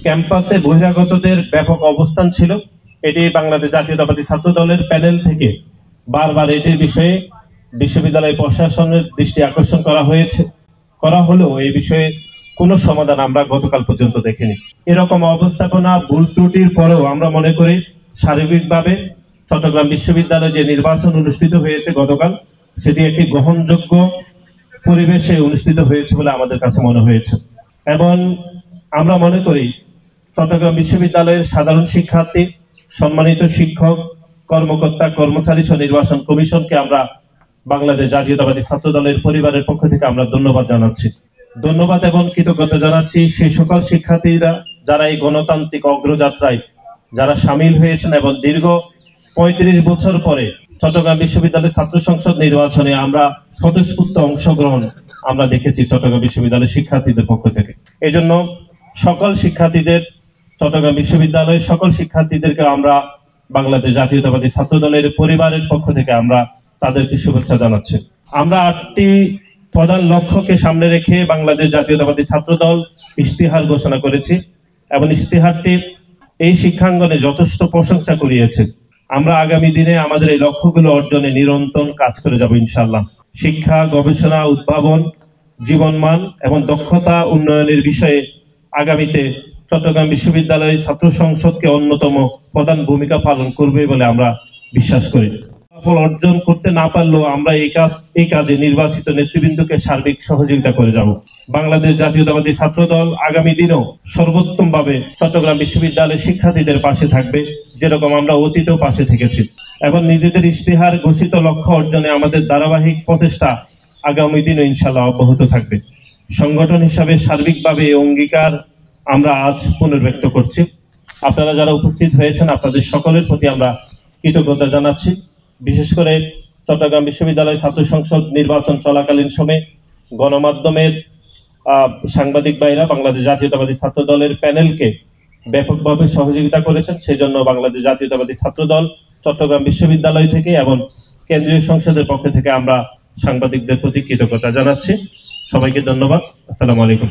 ক্যাম্পাসে বহিরাগতদের ব্যাপক অবস্থান ছিল। এটি বাংলাদেশ জাতীয়তাবাদী ছাত্র দলের প্যানেল থেকে বারবার এটির বিষয়ে বিশ্ববিদ্যালয় প্রশাসনের দৃষ্টি আকর্ষণ করা হলেও এই বিষয়ে কোনো সমাধান আমরা গতকাল পর্যন্ত দেখিনি। এরকম অবস্থাপনা ভুল ত্রুটির পরেও আমরা মনে করি সার্বিকভাবে চট্টগ্রাম বিশ্ববিদ্যালয়ে যে নির্বাচন অনুষ্ঠিত হয়েছে গতকাল, সেটি একটি গ্রহণযোগ্য পরিবেশে অনুষ্ঠিত হয়েছে বলে আমাদের কাছে মনে হয়েছে। এবং আমরা মনে করি চট্টগ্রাম বিশ্ববিদ্যালয়ের সাধারণ শিক্ষার্থী, সম্মানিত শিক্ষক, কর্মকর্তা, কর্মচারী সহ নির্বাচন কমিশনকে আমরা বাংলাদেশ জাতীয়তাবাদী ছাত্র দলের পরিবারের পক্ষ থেকে আমরা ধন্যবাদ জানাচ্ছি। ধন্যবাদ এবং কৃতজ্ঞতা জানাচ্ছি সেই সকল শিক্ষার্থীরা যারা এই গণতান্ত্রিক অগ্রযাত্রায় যারা সামিল হয়েছেন এবং দীর্ঘ ৩৫ বছর পরে চট্টগ্রাম বিশ্ববিদ্যালয়ের ছাত্র সংসদ নির্বাচনে আমরা স্বতঃস্ফূর্ত অংশগ্রহণ আমরা দেখেছি চট্টগ্রাম বিশ্ববিদ্যালয়ের শিক্ষার্থীদের পক্ষ থেকে। এই জন্য সকল শিক্ষার্থীদের, চট্টগ্রাম বিশ্ববিদ্যালয়ের সকল শিক্ষার্থীদেরকে আমরা বাংলাদেশ জাতীয়তাবাদী ছাত্র দলের পরিবারের পক্ষ থেকে আমরা তাদেরকে শুভেচ্ছা জানাচ্ছি। আমরা ৮টি প্রধান লক্ষ্যকে সামনে রেখে বাংলাদেশ জাতীয়তাবাদী ছাত্র দল ইশতেহার ঘোষণা করেছি এবং ইশতেহারটি এই শিক্ষাঙ্গনে যথেষ্ট প্রশংসা কুড়িয়েছে। আমরা আগামী দিনে আমাদের এই লক্ষ্যগুলো অর্জনে নিরন্তর কাজ করে যাব ইনশাআল্লাহ। শিক্ষা, গবেষণা, উদ্ভাবন, জীবনমান এবং দক্ষতা উন্নয়নের বিষয়ে আগামীতে চট্টগ্রাম বিশ্ববিদ্যালয় ছাত্র সংসদকে অন্যতম প্রধান ভূমিকা পালন করবে বলে আমরা বিশ্বাস করি। ফল অর্জন করতে না পারলেও আমরা এই কাজে নির্বাচিত নেতৃবৃন্দকে সার্বিক সহযোগিতা করে যাব। বাংলাদেশ জাতীয়তাবাদী ছাত্র দল আগামী দিনেও সর্বোত্তমভাবে চট্টগ্রাম বিশ্ববিদ্যালয়ের শিক্ষার্থীদের পাশে থাকবে, যেরকম আমরা অতীতেও পাশে থেকেছি। এবং নিজেদের ইশতেহার ঘোষিত লক্ষ্য অর্জনে আমাদের ধারাবাহিক প্রচেষ্টা আগামী দিনও ইনশাআল্লাহ অব্যাহত থাকবে। সংগঠন হিসাবে সার্বিকভাবে এই অঙ্গীকার আমরা আজ পুনর্ব্যক্ত করছি। আপনারা যারা উপস্থিত হয়েছেন আপনাদের সকলের প্রতি আমরা কৃতজ্ঞতা জানাচ্ছি। বিশেষ করে চট্টগ্রাম বিশ্ববিদ্যালয় ছাত্র সংসদ নির্বাচন চলাকালীন সময়ে গণমাধ্যমের সাংবাদিক ভাইরা বাংলাদেশ জাতীয়তাবাদী ছাত্র দলের প্যানেলকে ব্যাপকভাবে সহযোগিতা করেছেন। সেজন্য বাংলাদেশ জাতীয়তাবাদী ছাত্র দল চট্টগ্রাম বিশ্ববিদ্যালয় থেকে এবং কেন্দ্রীয় সংসদের পক্ষ থেকে আমরা সাংবাদিকদের প্রতি কৃতজ্ঞতা জানাচ্ছি। সবাইকে ধন্যবাদ। আসসালামু আলাইকুম।